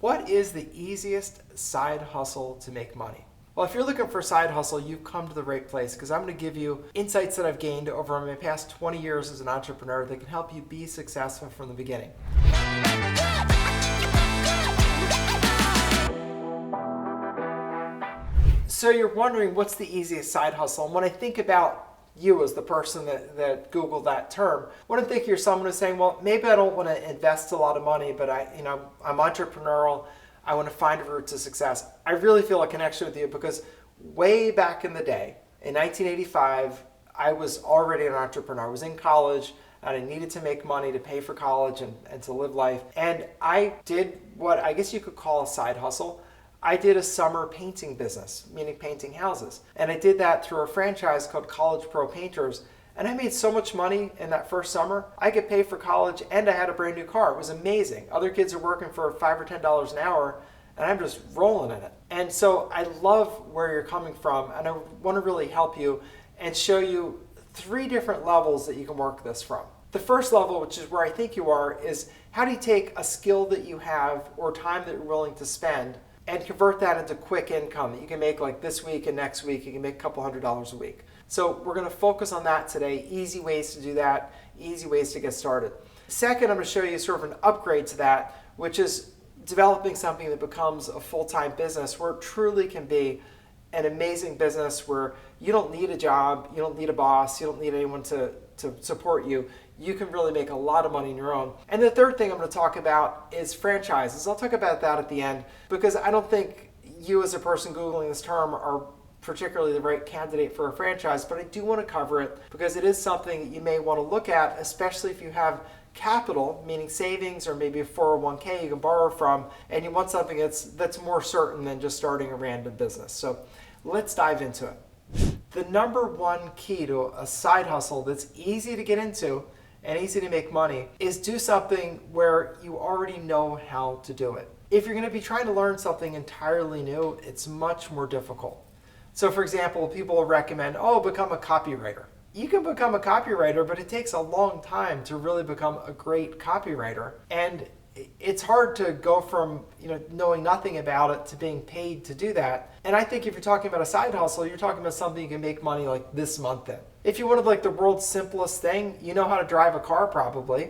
What is the easiest side hustle to make money? Well, if you're looking for a side hustle, you've come to the right place because I'm going to give you insights that I've gained over my past 20 years as an entrepreneur that can help you be successful from the beginning. So you're wondering what's the easiest side hustle? And when I think about you as the person that Googled that term, when I'm thinking of someone who's saying, well, maybe I don't want to invest a lot of money, but I'm entrepreneurial. I want to find a route to success. I really feel a connection with you because way back in the day, in 1985, I was already an entrepreneur. I was in college and I needed to make money to pay for college and to live life. And I did what I guess you could call a side hustle. I did a summer painting business, meaning painting houses. And I did that through a franchise called College Pro Painters. And I made so much money in that first summer. I could pay for college and I had a brand new car. It was amazing. Other kids are working for $5 or $10 an hour and I'm just rolling in it. And so I love where you're coming from and I want to really help you and show you 3 different levels that you can work this from. The first level, which is where I think you are, is how do you take a skill that you have or time that you're willing to spend and convert that into quick income that you can make like this week and next week. You can make a couple $100s a week. So we're going to focus on that today. Easy ways to do that, easy ways to get started. Second, I'm going to show you sort of an upgrade to that, which is developing something that becomes a full-time business where it truly can be an amazing business where you don't need a job, you don't need a boss, you don't need anyone to support you. You can really make a lot of money on your own. And the third thing I'm going to talk about is franchises. I'll talk about that at the end because I don't think you as a person Googling this term are particularly the right candidate for a franchise, but I do want to cover it because it is something that you may want to look at, especially if you have capital, meaning savings or maybe a 401k you can borrow from, and you want something that's more certain than just starting a random business. So let's dive into it. The number one key to a side hustle that's easy to get into and easy to make money is do something where you already know how to do it. If you're going to be trying to learn something entirely new, it's much more difficult. So for example, people will recommend, become a copywriter. You can become a copywriter, but it takes a long time to really become a great copywriter. And it's hard to go from knowing nothing about it to being paid to do that. And I think if you're talking about a side hustle, you're talking about something you can make money like this month in. If you wanted like the world's simplest thing, you know how to drive a car probably.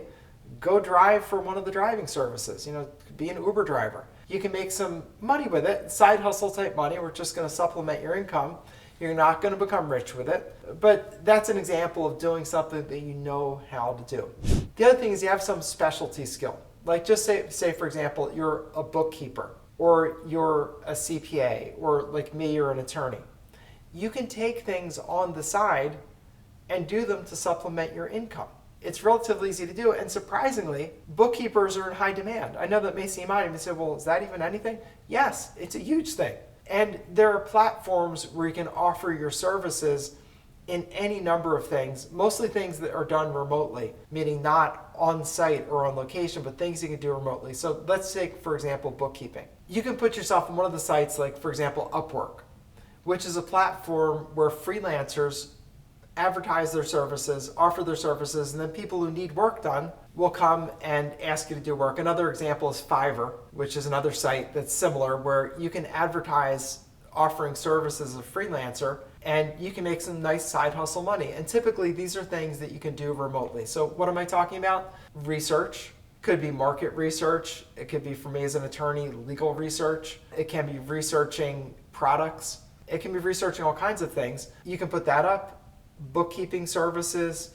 Go drive for one of the driving services. Be an Uber driver. You can make some money with it, side hustle type money. We're just going to supplement your income. You're not going to become rich with it, but that's an example of doing something that you know how to do. The other thing is you have some specialty skill. Like just say for example, you're a bookkeeper or you're a CPA or like me, you're an attorney. You can take things on the side and do them to supplement your income. It's relatively easy to do, and surprisingly, bookkeepers are in high demand. I know that may seem odd, and you say, well, is that even anything? Yes, it's a huge thing. And there are platforms where you can offer your services in any number of things, mostly things that are done remotely, meaning not on site or on location, but things you can do remotely. So let's take, for example, bookkeeping. You can put yourself on one of the sites like, for example, Upwork, which is a platform where freelancers advertise their services, offer their services, and then people who need work done will come and ask you to do work. Another example is Fiverr, which is another site that's similar where you can advertise offering services as a freelancer and you can make some nice side hustle money. And typically these are things that you can do remotely. So what am I talking about? Research. Could be market research. It could be, for me as an attorney, legal research. It can be researching products. It can be researching all kinds of things. You can put that up. Bookkeeping services,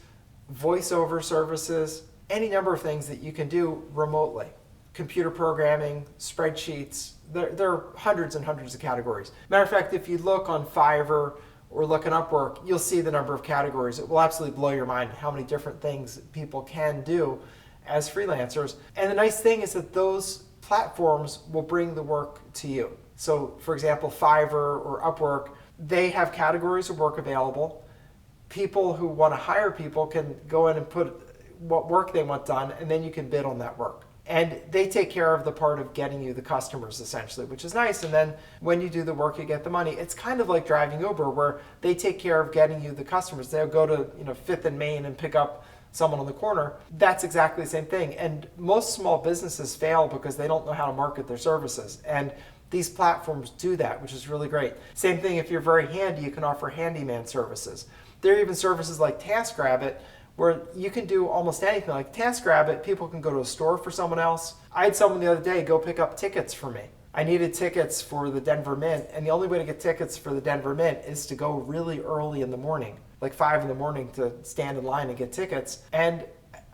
voiceover services, any number of things that you can do remotely. Computer programming, spreadsheets, there are hundreds and hundreds of categories. Matter of fact, if you look on Fiverr or look on Upwork, you'll see the number of categories. It will absolutely blow your mind how many different things people can do as freelancers. And the nice thing is that those platforms will bring the work to you. So for example, Fiverr or Upwork, they have categories of work available. People who want to hire people can go in and put what work they want done, and then you can bid on that work. And they take care of the part of getting you the customers essentially, which is nice. And then when you do the work, you get the money. It's kind of like driving Uber where they take care of getting you the customers. They'll go to 5th and Main and pick up someone on the corner. That's exactly the same thing. And most small businesses fail because they don't know how to market their services. And these platforms do that, which is really great. Same thing, if you're very handy, you can offer handyman services. There are even services like TaskRabbit where you can do almost anything. Like TaskRabbit, people can go to a store for someone else. I had someone the other day go pick up tickets for me. I needed tickets for the Denver Mint, and the only way to get tickets for the Denver Mint is to go really early in the morning, like 5 in the morning, to stand in line and get tickets. And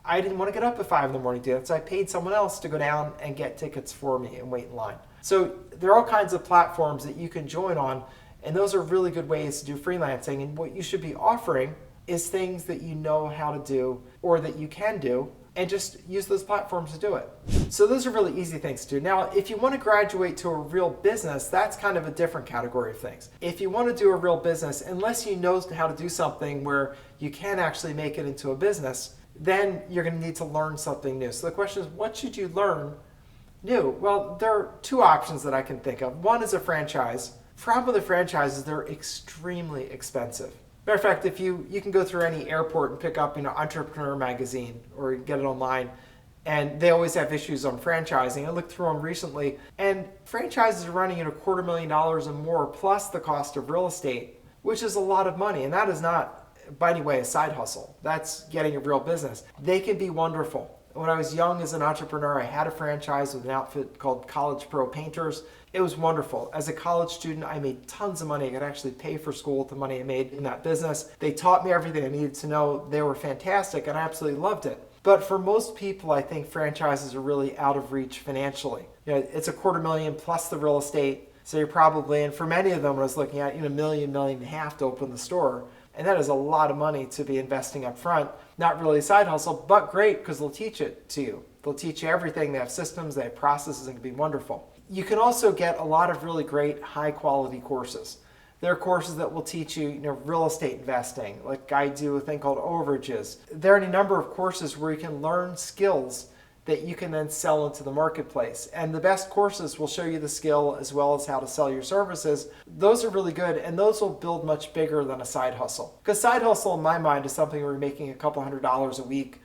I didn't want to get up at 5 in the morning to do that, so I paid someone else to go down and get tickets for me and wait in line. So there are all kinds of platforms that you can join on, and those are really good ways to do freelancing. And what you should be offering is things that you know how to do or that you can do, and just use those platforms to do it. So those are really easy things to do. Now, if you want to graduate to a real business, that's kind of a different category of things. If you want to do a real business, unless you know how to do something where you can actually make it into a business, then you're going to need to learn something new. So the question is, what should you learn new? Well, there are two options that I can think of. One is a franchise. Problem with the franchises, they're extremely expensive. Matter of fact, if you can go through any airport and pick up, Entrepreneur magazine, or get it online, and they always have issues on franchising. I looked through them recently, and franchises are running at $250,000 and more, plus the cost of real estate, which is a lot of money. And that is not, by any way, a side hustle. That's getting a real business. They can be wonderful. When I was young as an entrepreneur, I had a franchise with an outfit called College Pro Painters. It was wonderful. As a college student, I made tons of money. I could actually pay for school with the money I made in that business. They taught me everything I needed to know. They were fantastic, and I absolutely loved it. But for most people, I think franchises are really out of reach financially. It's $250,000 plus the real estate. So you're probably, and for many of them, I was looking at $1 million, $1.5 million to open the store. And that is a lot of money to be investing up front. Not really a side hustle, but great because they'll teach it to you. They'll teach you everything. They have systems, they have processes, and it can be wonderful. You can also get a lot of really great high quality courses. There are courses that will teach you, real estate investing, like I do a thing called Overages. There are any number of courses where you can learn skills that you can then sell into the marketplace. And the best courses will show you the skill as well as how to sell your services. Those are really good, and those will build much bigger than a side hustle. Because side hustle, in my mind, is something where you're making a couple $100s a week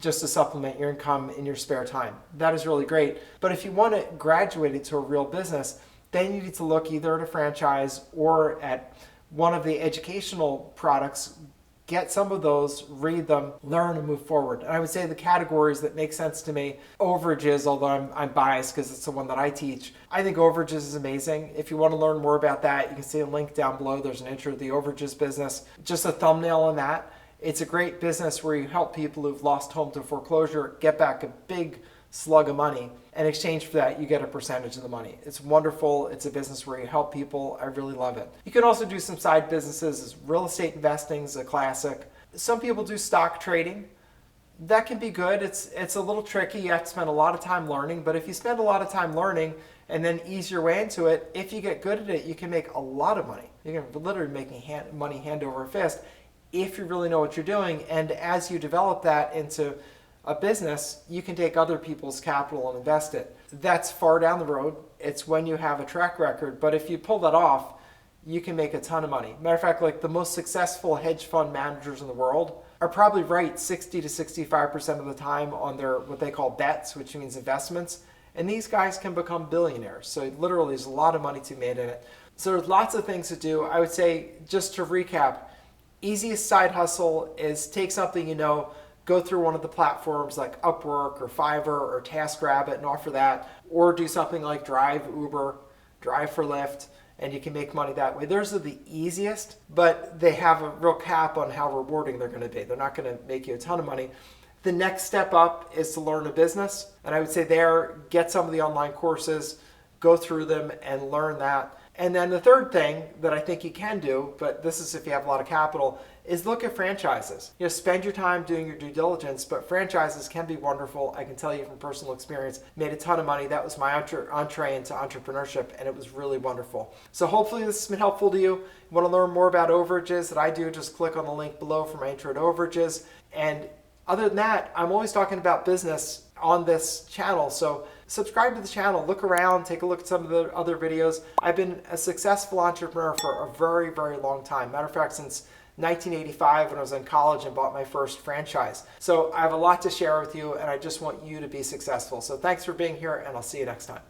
just to supplement your income in your spare time. That is really great. But if you want to graduate into a real business, then you need to look either at a franchise or at one of the educational products. Get some of those, read them, learn, and move forward. And I would say the categories that make sense to me, Overages, although I'm biased because it's the one that I teach. I think Overages is amazing. If you want to learn more about that, you can see a link down below. There's an intro to the Overages business. Just a thumbnail on that. It's a great business where you help people who've lost home to foreclosure get back a big slug of money. In exchange for that, you get a percentage of the money. It's wonderful. It's a business where you help people. I really love it. You can also do some side businesses. As real estate investing is a classic. Some people do stock trading. That can be good. It's a little tricky. You have to spend a lot of time learning. But if you spend a lot of time learning and then ease your way into it, if you get good at it, you can make a lot of money. You can literally make money hand over fist if you really know what you're doing. And as you develop that into a business, you can take other people's capital and invest it. That's far down the road. It's when you have a track record. But if you pull that off, you can make a ton of money. Matter of fact, like the most successful hedge fund managers in the world are probably right 60 to 65% of the time on their what they call bets, which means investments. And these guys can become billionaires. So literally there's a lot of money to be made in it. So there's lots of things to do. I would say, just to recap, easiest side hustle is take something go through one of the platforms like Upwork or Fiverr or TaskRabbit and offer that, or do something like Drive Uber, Drive for Lyft, and you can make money that way. Those are the easiest, but they have a real cap on how rewarding they're going to be. They're not going to make you a ton of money. The next step up is to learn a business, and I would say get some of the online courses, go through them and learn that. And then the third thing that I think you can do, but this is if you have a lot of capital, is look at franchises. Spend your time doing your due diligence, but franchises can be wonderful. I can tell you from personal experience, made a ton of money. That was my entree into entrepreneurship, and it was really wonderful. So hopefully this has been helpful to you. You want to learn more about Overages that I do, just click on the link below for my intro to Overages. And other than that, I'm always talking about business on this channel. So subscribe to the channel, look around, take a look at some of the other videos. I've been a successful entrepreneur for a very, very long time. Matter of fact, since 1985 when I was in college and bought my first franchise. So I have a lot to share with you, and I just want you to be successful. So thanks for being here, and I'll see you next time.